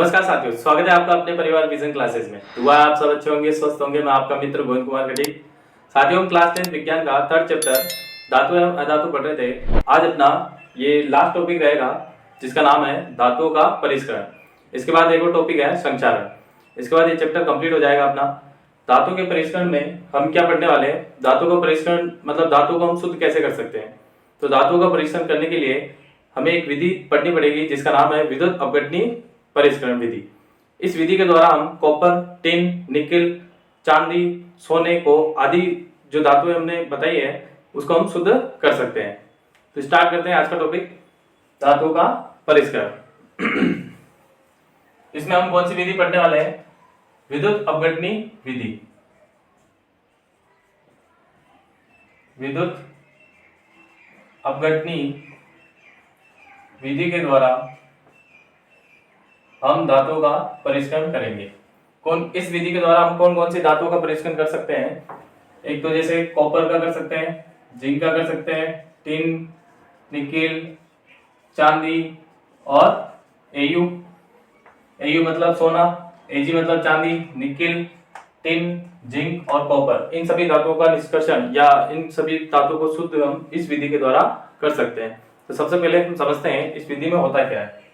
नमस्कार साथियों, स्वागत है आपका अपने परिवार विजन क्लासेस में। दुआ है आप सब अच्छे होंगे, स्वस्थ होंगे। मैं आपका मित्र गोविंद कुमार कटी। साथियों, हम क्लास 10 विज्ञान का थर्ड चैप्टर धातु एवं अधातु पढ़ रहे थे। आज अपना ये लास्ट टॉपिक रहेगा जिसका नाम है धातुओं का परिष्करण। इसके बाद एक और टॉपिक है संक्षारण। इसके बाद ये चैप्टर कंप्लीट हो जाएगा अपना। धातु के परिष्करण में हम क्या पढ़ने वाले हैं? धातु का परिष्करण मतलब धातु को हम शुद्ध कैसे कर सकते हैं। तो धातु का परिष्करण करने के लिए हमें एक विधि पढ़नी पड़ेगी जिसका नाम है विद्युत अपघटनीय परिष्करण विधि। इस विधि के द्वारा हम कॉपर, टिन, निकेल, चांदी, सोने को आदि जो धातुएं हमने बताई है उसको हम शुद्ध कर सकते हैं। तो स्टार्ट करते हैं आज का टॉपिक, धातु का परिष्करण। इसमें हम कौन सी विधि पढ़ने वाले हैं? विद्युत अपघटनीय विधि। विद्युत अपघटनीय विधि के द्वारा हम धातुओं का परिष्करण करेंगे। इस विधि के द्वारा हम कौन कौन सी धातुओं का परिष्करण कर सकते हैं? एक तो जैसे कॉपर का कर सकते हैं, जिंक का कर सकते हैं, टिन, निकेल, चांदी और एयू। एयू मतलब सोना, एजी मतलब चांदी, निकेल, टिन, जिंक और कॉपर। इन सभी धातुओं का निष्कर्षण या इन सभी धातुओं को शुद्ध हम इस विधि के द्वारा कर सकते हैं। तो सबसे पहले हम समझते हैं इस विधि में होता क्या है।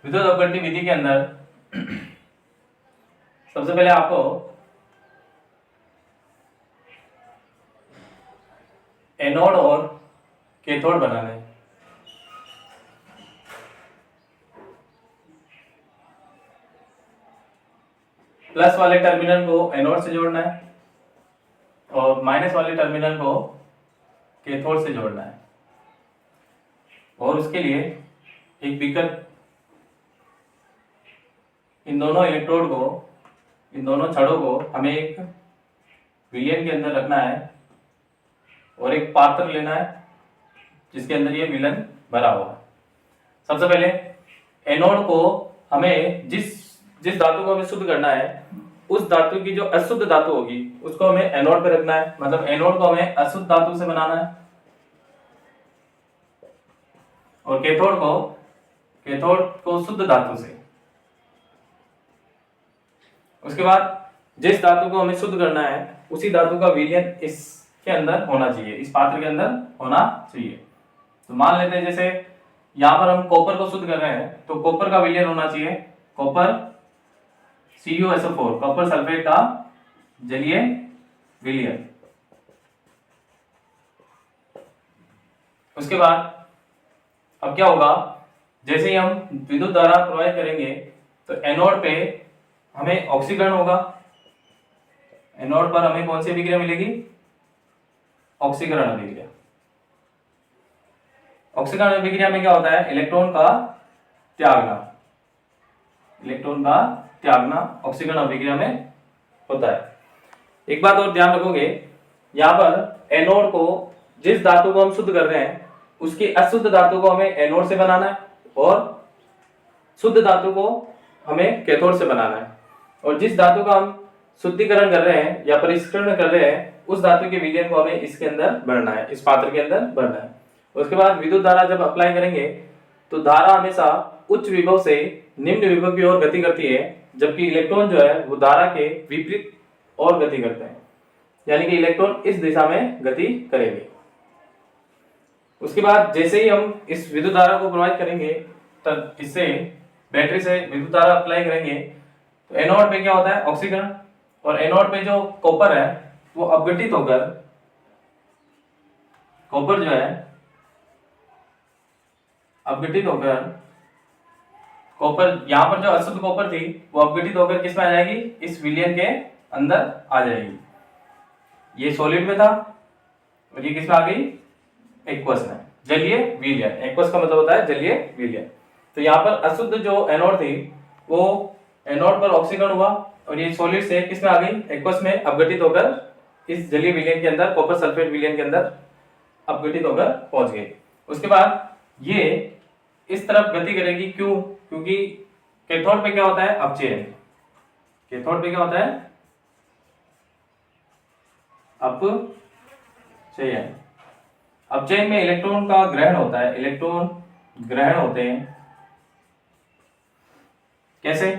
विद्युत अपघटनीय विधि के अंदर सबसे पहले आपको एनोड और कैथोड बनाना है। प्लस वाले टर्मिनल को एनोड से जोड़ना है और माइनस वाले टर्मिनल को कैथोड से जोड़ना है। और उसके लिए एक बीकर, इन दोनों इलेक्ट्रोड को, इन दोनों छड़ों को हमें एक विलयन के अंदर रखना है और एक पात्र लेना है जिसके अंदर ये विलयन भरा हुआ है। सबसे पहले एनोड को हमें जिस धातु को हमें शुद्ध करना है उस धातु की जो अशुद्ध धातु होगी उसको हमें एनोड पे रखना है। मतलब एनोड को हमें अशुद्ध धातु से बनाना है और कैथोड को शुद्ध धातु से। उसके बाद जिस धातु को हमें शुद्ध करना है उसी धातु का विलयन इसके अंदर होना चाहिए, इस पात्र के अंदर होना चाहिए। तो मान लेते हैं जैसे यहां पर हम कॉपर को शुद्ध कर रहे हैं तो कॉपर का विलयन होना चाहिए कॉपर CuSO4, कॉपर सल्फेट का जलीय विलयन। उसके बाद अब क्या होगा, जैसे ही हम विद्युत धारा प्रवाहित करेंगे तो एनोड पे हमें ऑक्सीकरण होगा। एनोड पर हमें कौन सी अभिक्रिया मिलेगी? ऑक्सीकरण अभिक्रिया। ऑक्सीकरण अभिक्रिया में क्या होता है? इलेक्ट्रॉन का त्यागना ऑक्सीकरण अभिक्रिया में होता है। एक बात और ध्यान रखोगे, यहाँ पर एनोड को जिस धातु को हम शुद्ध कर रहे हैं उसकी अशुद्ध धातु को हमें एनोड से बनाना है और शुद्ध धातु को हमें कैथोड से बनाना है। और जिस धातु का हम शुद्धिकरण कर रहे हैं या परिष्करण कर रहे हैं उस धातु के विलयन को हमें इसके अंदर भरना है, इस पात्र के अंदर भरना है। उसके बाद विद्युत धारा जब अप्लाई करेंगे तो धारा हमेशा उच्च विभव से निम्न विभव की ओर गति करती है, जबकि इलेक्ट्रॉन जो है वो धारा के विपरीत और गति करते हैं, यानी कि इलेक्ट्रॉन इस दिशा में गति करेंगे। उसके बाद जैसे ही हम इस विद्युत धारा को प्रवाहित करेंगे तब इससे बैटरी से विद्युत धारा अप्लाई करेंगे तो एनोड पे क्या होता है? ऑक्सीकरण। और एनोड पे जो कॉपर है वो अपघटित होकर, कॉपर जो है अपघटित होकर, कॉपर यहाँ पर जो अशुद्ध कॉपर थी वो अपघटित होकर किस में आ जाएगी? इस विलयन के अंदर आ जाएगी। ये सॉलिड में था और ये किस में आ गई? एक्वस में, जलीय विलयन। एक्वस का मतलब होता है जलीय विलयन। तो यहाँ पर अशुद्ध जो एनोड थी वो एनोड पर ऑक्सीकरण हुआ और ये सॉलिड से किस में आ गई? एक्वस में अपघटित होकर इस जलीय विलयन के अंदर, कॉपर सल्फेट विलयन के अंदर अपघटित होकर पहुंच गई। उसके बाद ये इस तरफ गति करेगी। क्यों? क्योंकि कैथोड पे क्या होता है? अपचयन। कैथोड पे क्या होता है? अपचयन। अपचयन में इलेक्ट्रॉन का ग्रहण होता है, इलेक्ट्रॉन ग्रहण होते हैं कैसे?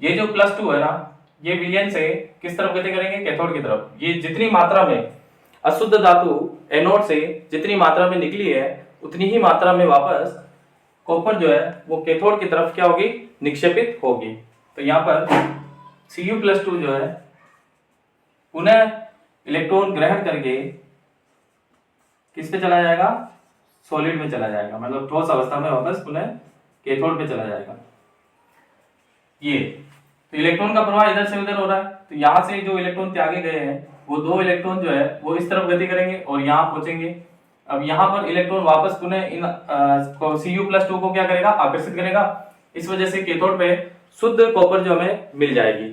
ये जो +2 है ना, ये विलयन से किस तरफ गति करेंगे? कैथोड की तरफ। ये जितनी मात्रा में अशुद्ध धातु एनोड से जितनी मात्रा में निकली है, उतनी ही मात्रा में वापस कॉपर जो है वो कैथोड की तरफ क्या होगी? निक्षेपित होगी। तो यहाँ पर Cu+2 जो है पुनः इलेक्ट्रॉन ग्रहण करके किस पे चला जाएगा? सॉलिड में चला जाएगा, मतलब ठोस अवस्था में वापस पुनः कैथोड पे चला जाएगा। ये तो इलेक्ट्रॉन का प्रवाह इधर से उधर हो रहा है, तो यहाँ से जो इलेक्ट्रॉन त्यागे गए हैं वो 2 इलेक्ट्रॉन जो है वो इस तरफ गति करेंगे और यहाँ पहुंचेंगे। अब यहाँ पर इलेक्ट्रॉन वापस पुनः इन Cu+2 को क्या करेगा? आकर्षित करेगा। इस वजह से कैथोड पे शुद्ध कॉपर जो हमें मिल जाएगी।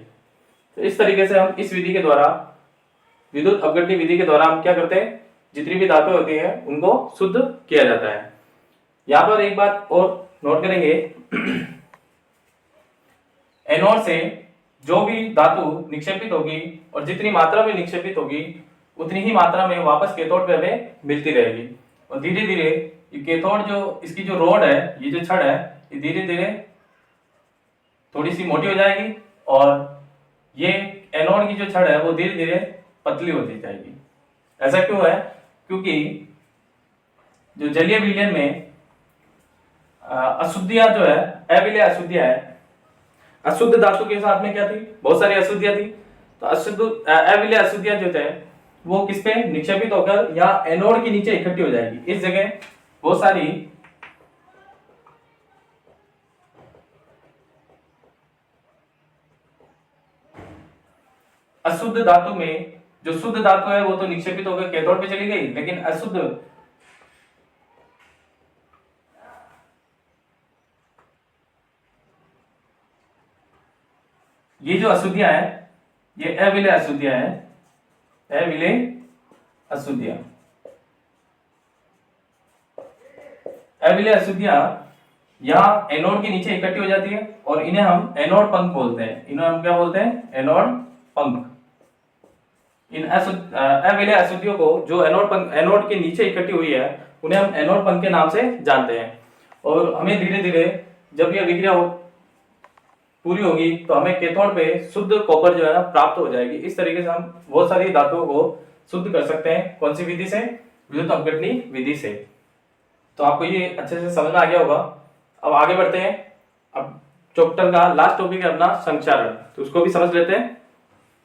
तो इस तरीके से हम इस विधि के द्वारा, विद्युत अपघटनी विधि के द्वारा हम क्या करते हैं? जितनी भी धातु होती है उनको शुद्ध किया जाता है। यहाँ पर एक बात और नोट करेंगे, एनोड से जो भी धातु निक्षेपित होगी और जितनी मात्रा में निक्षेपित होगी उतनी ही मात्रा में वापस कैथोड पे हमें मिलती रहेगी। और धीरे धीरे ये कैथोड जो इसकी जो रोड है, ये जो छड़ है, ये धीरे धीरे थोड़ी सी मोटी हो जाएगी और ये एनोड की जो छड़ है वो धीरे धीरे पतली होती जाएगी। ऐसा क्यों है? क्योंकि जो जलीय विलयन में अशुद्धियां जो है, अविलेय अशुद्धियां है, अशुद्ध धातु के साथ में क्या थी? बहुत सारी अशुद्धियां थी। तो अविलेय अशुद्धियां जो थे वो किस पे निक्षेपित होकर या एनोड के नीचे इकट्ठी हो जाएगी। इस जगह बहुत सारी अशुद्ध धातु में, जो शुद्ध धातु है वो तो निक्षेपित होकर कैथोड पे चली गई, लेकिन अशुद्ध ये जो अशुद्धियां हैं, ये अविलेय अशुद्धियां हैं, अविलेय अशुद्धियां। अविलेय अशुद्धियां यहाँ एनोड के नीचे इकट्ठी हो जाती है और इन्हें हम एनोड पंख बोलते हैं। इन्हें हम क्या बोलते हैं? एनोड पंख। इन अविलेय अशुद्धियों को जो एनोड के नीचे इकट्ठी हुई है उन्हें हम एनोड पंख के नाम से जानते हैं। और हमें धीरे धीरे जब यह विक्रिया पूरी होगी तो हमें कैथोड पे शुद्ध कॉपर जो है ना प्राप्त हो जाएगी। इस तरीके से हम बहुत सारी धातुओं को शुद्ध कर सकते हैं। कौन सी विधि से? विद्युत अपघटनी विधि से। तो आपको ये अच्छे से समझ में आ गया होगा। अब आगे बढ़ते हैं। अब चैप्टर का लास्ट टॉपिक है अपना संचारण, तो उसको भी समझ लेते हैं।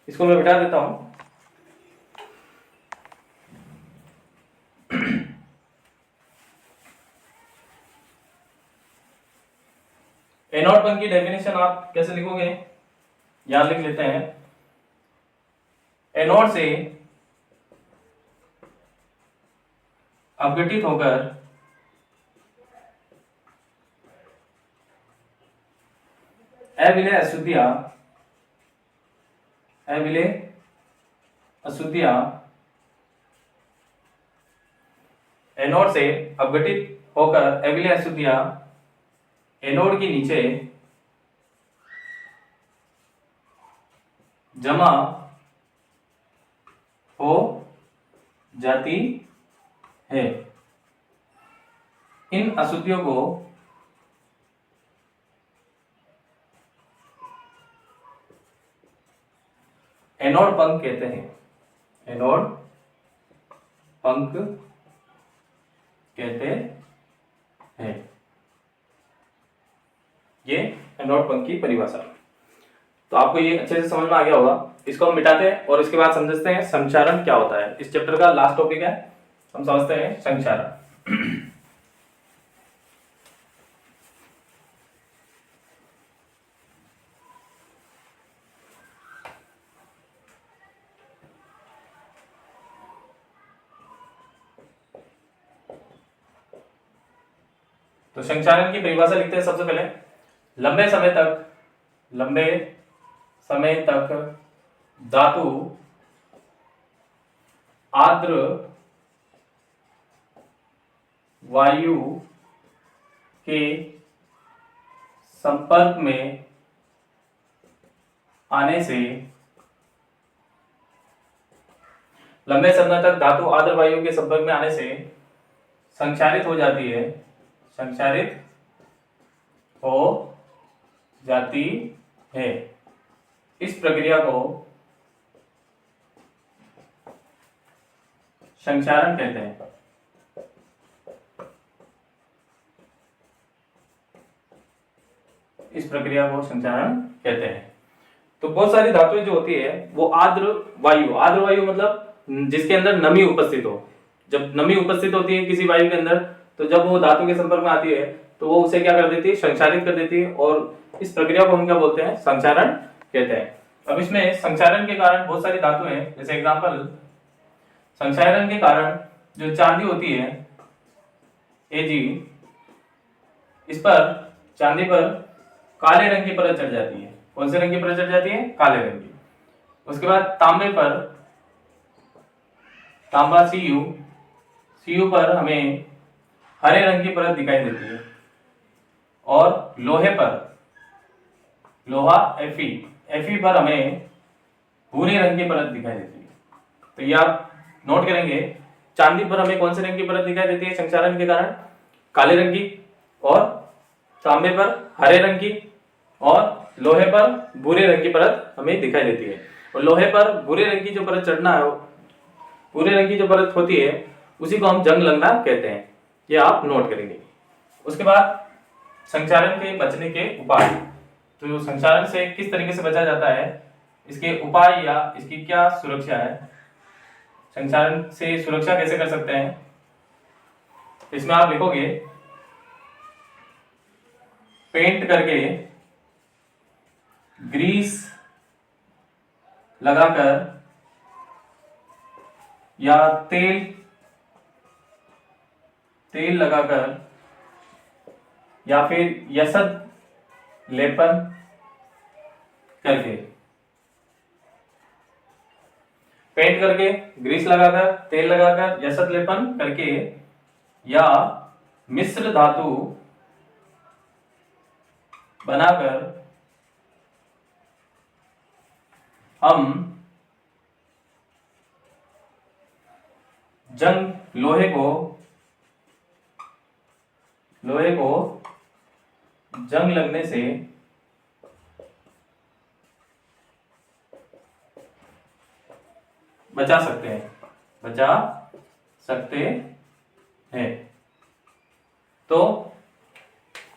इसको मैं बिठा देता हूं। एनोड पंख की डेफिनेशन आप कैसे लिखोगे? यहां लिख लेते हैं। एनोड से अपघटित होकर अविलेय अशुद्धियां एनोड से अपघटित होकर अविलेय अशुद्धियां एनोड के नीचे जमा हो जाती है। इन अशुद्धियों को एनोड पंख कहते हैं। एनोड पंख कहते हैं। ये एनोड पंख की परिभाषा। तो आपको ये अच्छे से समझ में आ गया होगा। इसको हम मिटाते हैं और इसके बाद समझते हैं संचारण क्या होता है। इस चैप्टर का लास्ट टॉपिक है, हम समझते हैं संचारण। तो संचारण की परिभाषा लिखते हैं सबसे पहले। लंबे समय तक धातु आर्द्र वायु के संपर्क में आने से, लंबे समय तक धातु आर्द्र वायु के संपर्क में आने से संक्षारित हो जाती है। संक्षारित हो जाती है। इस प्रक्रिया को संक्षारण कहते हैं। इस प्रक्रिया को संक्षारण कहते हैं। तो बहुत सारी धातुएं जो होती है वो आर्द्र वायु मतलब जिसके अंदर नमी उपस्थित हो। जब नमी उपस्थित होती है किसी वायु के अंदर, तो जब वो धातु के संपर्क में आती है तो वो उसे क्या कर देती है, संक्षारित कर देती है, और इस प्रक्रिया को हम क्या बोलते हैं, संक्षारण कहते हैं। अब इसमें संक्षारण के कारण बहुत सारी धातुएं, जैसे एग्जांपल, संक्षारण के कारण जो चांदी होती है Ag, इस पर चांदी पर काले रंग की परत चढ़ जाती है। कौन से रंग की परत चढ़ जाती है, काले रंग की। उसके बाद तांबे पर, तांबा Cu पर हमें हरे रंग की परत दिखाई देती है, और लोहे पर, लोहा Fe पर हमें भूरे रंग की परत दिखाई देती है। तो ये आप नोट करेंगे, चांदी पर हमें कौन से रंग की परत दिखाई देती है संक्षारण के कारण, काले रंग की, और तांबे पर हरे रंग की, और लोहे पर भूरे रंग की परत हमें दिखाई देती है। और लोहे पर भूरे रंग की जो परत चढ़ना है, भूरे रंग की जो परत होती है उसी को हम जंग लगना कहते हैं। ये आप नोट करेंगे। उसके बाद संक्षारण के बचने के उपाय। तो संक्षारण से किस तरीके से बचा जाता है, इसके उपाय या इसकी क्या सुरक्षा है, संक्षारण से सुरक्षा कैसे कर सकते हैं, इसमें आप लिखोगे पेंट करके, ग्रीस लगाकर, या तेल लगाकर, या फिर यसद लेपन करके। पेंट करके, ग्रीस लगाकर, तेल लगाकर, यसद लेपन करके, या मिश्र धातु बनाकर हम लोहे को जंग लगने से बचा सकते हैं। तो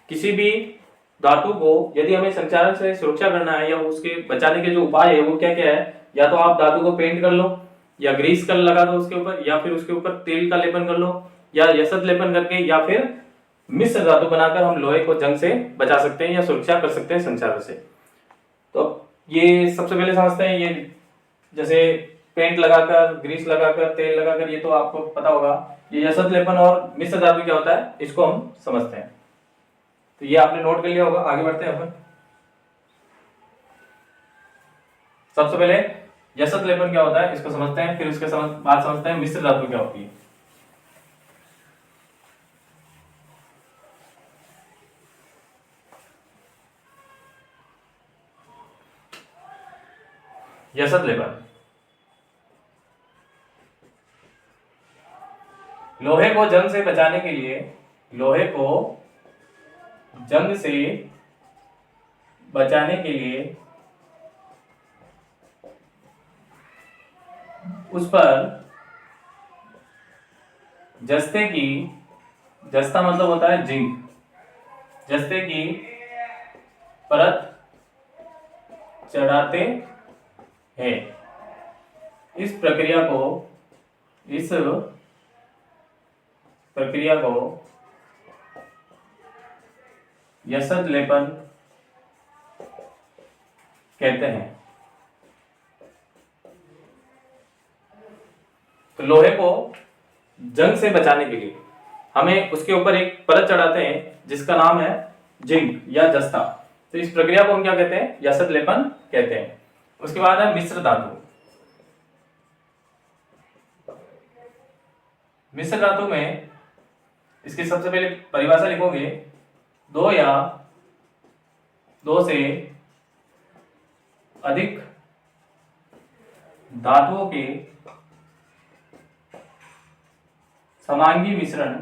किसी भी धातु को यदि हमें संक्षारण से सुरक्षा करना है, या उसके बचाने के जो उपाय है वो क्या क्या है, या तो आप धातु को पेंट कर लो, या ग्रीस कर लगा दो उसके ऊपर, या फिर उसके ऊपर तेल का लेपन कर लो, या यसद लेपन करके, या फिर मिश्र धातु बनाकर हम लोहे को जंग से बचा सकते हैं या सुरक्षा कर सकते हैं संक्षारण से। तो ये सबसे पहले समझते हैं, ये जैसे पेंट लगाकर, ग्रीस लगाकर, तेल लगाकर, ये तो आपको पता होगा। ये यसद लेपन और मिश्र धातु क्या होता है, इसको हम समझते हैं। तो ये आपने नोट कर लिया होगा। आगे बढ़ते हैं अपन। सबसे पहले यसद लेपन क्या होता है इसको समझते हैं, फिर उसके बाद समझते हैं मिश्र धातु क्या होती है। यसद लेपन, लोहे को जंग से बचाने के लिए, लोहे को जंग से बचाने के लिए उस पर जस्ता मतलब होता है जिंक, जस्ते की परत चढ़ाते हैं। इस प्रक्रिया को यसद लेपन कहते हैं। तो लोहे को जंग से बचाने के लिए हमें उसके ऊपर एक परत चढ़ाते हैं जिसका नाम है जिंक या जस्ता। तो इस प्रक्रिया को हम क्या कहते हैं, यसद लेपन कहते हैं। उसके बाद है मिश्र धातु। मिश्र धातु में इसकी सबसे पहले परिभाषा लिखोगे, दो या दो से अधिक धातुओं के समांगी मिश्रण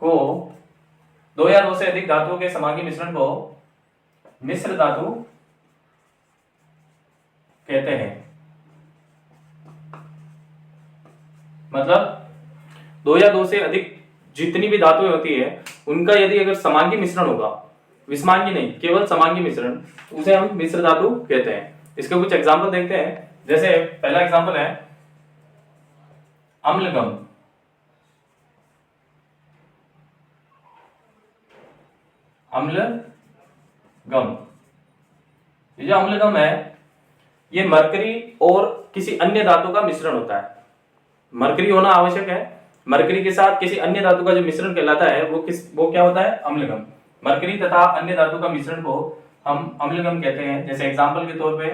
को दो या दो से अधिक धातुओं के समांगी मिश्रण को मिश्र धातु कहते हैं। मतलब दो या दो से अधिक जितनी भी धातुएं होती है उनका यदि अगर समांगी मिश्रण होगा, विषमांगी नहीं, केवल समांगी मिश्रण, उसे हम मिश्र धातु कहते हैं। इसके कुछ एग्जांपल देखते हैं। जैसे पहला एग्जांपल है अम्लगम। अम्लगम, ये जो अम्लगम है ये मरकरी और किसी अन्य धातु का मिश्रण होता है। मरकरी होना आवश्यक है, मरकरी के साथ किसी अन्य धातु का जो मिश्रण कहलाता है वो क्या होता है? अम्लगम। मरकरी तथा अन्य धातु का मिश्रण को हम अम्लगम कहते हैं। जैसे एग्जांपल के तौर पे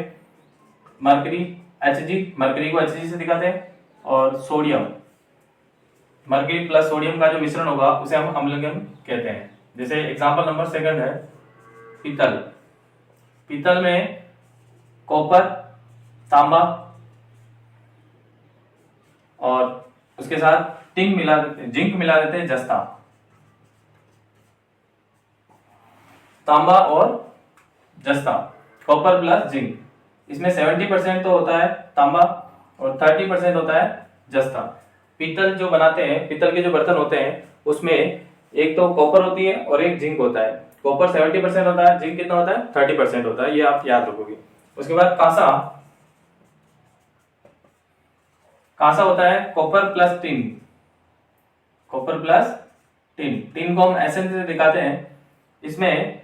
मरकरी Hg, मरकरी को Hg से दिखाते हैं, और सोडियम, मरकरी प्लस सोडियम का जो मिश्रण होगा उसे हम अम्लगम कहते हैं। जैसे एग्जांपल नंबर सेकंड है पीतल। पीतल में कॉपर, तांबा और उसके साथ टिन मिला देते हैं, जिंक मिला देते हैं, जस्ता। तांबा और जस्ता, कॉपर प्लस जिंक, इसमें 70% तो होता है तांबा और 30% होता है जस्ता। पीतल जो बनाते हैं, पीतल के जो बर्तन होते हैं उसमें एक तो कॉपर होती है और एक जिंक होता है। कॉपर 70% होता है, जिंक कितना होता है? 30% होता है, ये आप याद रखोगे। उसके बाद कांसा। कांसा होता है copper plus tin, copper plus tin. Tin को हम ऐसे से दिखाते हैं, इसमें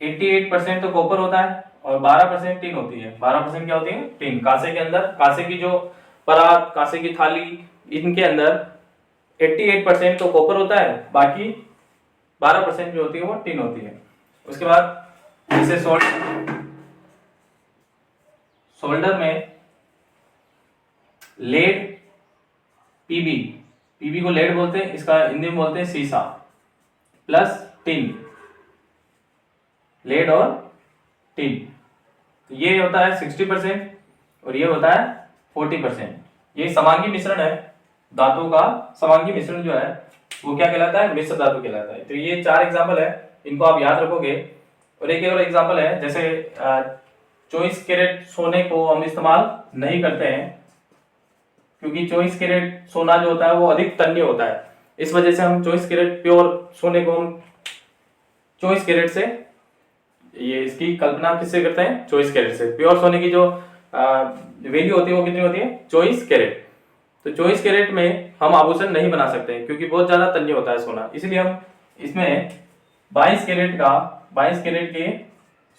88% तो कॉपर होता है और 12% टिन होती है। 12% क्या होती है? टिन। कांसे के अंदर, कांसे की जो परात, कांसे की थाली, इनके अंदर 88% तो कॉपर होता है, बाकी 12% जो होती है वो टिन होती है। उसके बाद जैसे सोल्डर में लेड, पीबी, पीबी को लेड बोलते हैं, इसका हिंदी में बोलते हैं सीसा, प्लस टिन, लेड और टिन। तो ये होता है 60% और ये होता है 40%। ये समांगी मिश्रण है, धातुओं का समांगी मिश्रण जो है वो क्या कहलाता है? मिश्र धातु कहलाता है। तो ये 4 एग्जाम्पल है, इनको आप याद रखोगे। और एक और एग्जाम्पल है, जैसे 24 कैरेट सोने को हम इस्तेमाल नहीं करते हैं क्योंकि 24 कैरेट सोना जो होता है वो अधिक तन्य होता है। इस वजह से हम 24 कैरेट प्योर सोने को हम 24 कैरेट से, ये इसकी कल्पना किससे करते हैं? 24 कैरेट से। प्योर सोने की जो वैल्यू होती है वो कितनी होती है? 24 कैरेट। तो 24 कैरेट में हम आभूषण नहीं बना सकते क्योंकि बहुत ज्यादा तन्य होता है सोना, इसलिए हम इसमें 22 कैरेट के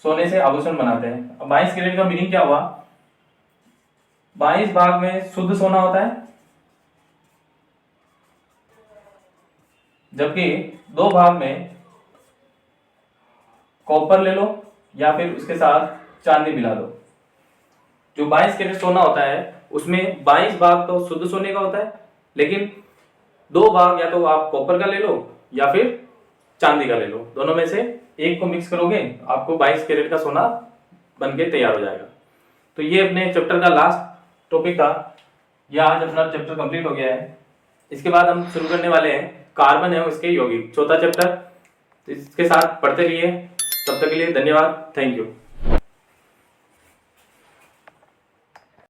सोने से आभूषण बनाते हैं। अब 22 कैरेट का मीनिंग क्या हुआ? 22 भाग में शुद्ध सोना होता है, जबकि 2 भाग में कॉपर ले लो या फिर उसके साथ चांदी मिला दो। जो 22 कैरेट सोना होता है उसमें 22 भाग तो शुद्ध सोने का होता है, लेकिन 2 भाग या तो आप कॉपर का ले लो या फिर चांदी का ले लो। दोनों में से एक को मिक्स करोगे, आपको 22 कैरेट का सोना बनके तैयार हो जाएगा। तो ये अपने चैप्टर का लास्ट टॉपिक था। यह आज अपना चैप्टर कंप्लीट हो गया है। इसके बाद हम शुरू करने वाले हैं कार्बन है उसके यौगिक, चौथा चैप्टर। इसके साथ पढ़ते रहिए। तब तक के लिए धन्यवाद। Thank you.